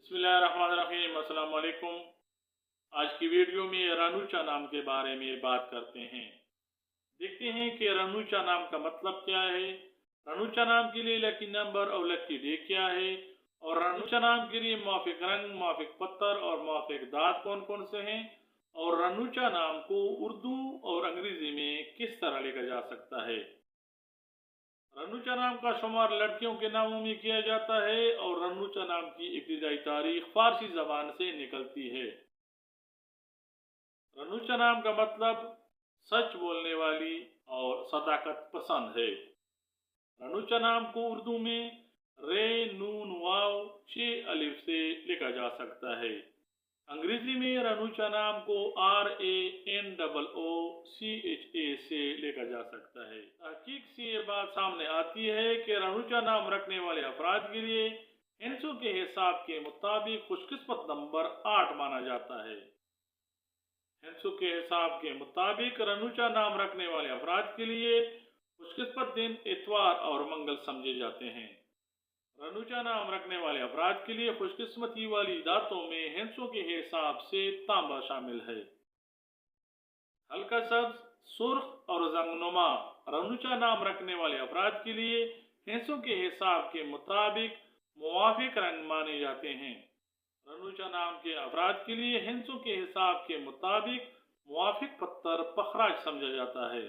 बिस्मिल्लाहिर्रहमानिर्रहीम। अस्सलाम वालेकुम। आज की वीडियो में रानूचा नाम के बारे में बात करते हैं। देखते हैं कि रानूचा नाम का मतलब क्या है, रानूचा नाम के लिए लकी नंबर और लकी डे क्या है, और रानूचा नाम के लिए मुआफिक रंग, मुआफिक पत्थर और मुआफिक दांत कौन कौन से हैं, और रानूचा नाम को उर्दू और अंग्रेजी में किस तरह लिखा जा सकता है। रानूचा नाम का शुमार लड़कियों के नामों में किया जाता है और रानूचा नाम की इब्तिदाई तारीख फारसी जबान से निकलती है। रानूचा नाम का मतलब सच बोलने वाली और सदाकत पसंद है। रानूचा नाम को उर्दू में रे नून वाव छे अलिफ से लिखा जा सकता है। अंग्रेजी में रानूचा नाम को RANOOCHA से लिखा जा सकता है। तहकीक से ये बात सामने आती है कि रानूचा नाम रखने वाले अफराद के लिए हिंसों के हिसाब के मुताबिक खुशकिस्मत नंबर 8 माना जाता है। हिंसों के हिसाब के मुताबिक रानूचा नाम रखने वाले अफराद के लिए खुशकिस्मत दिन इतवार और मंगल समझे जाते हैं। रानूचा नाम रखने वाले अफराद के लिए खुशकिस्मती वाली दातों में हिंसों के हिसाब से तांबा शामिल है। हल्का सब्ज, सुर्ख और जंगनुमा रानूचा नाम रखने वाले अफराद के लिए हिंसों के हिसाब के मुताबिक मुवाफिक रंग माने जाते हैं। रानूचा नाम के अफराद के लिए हिंसों के हिसाब के मुताबिक मुवाफिक पत्थर पखराज समझा जाता है।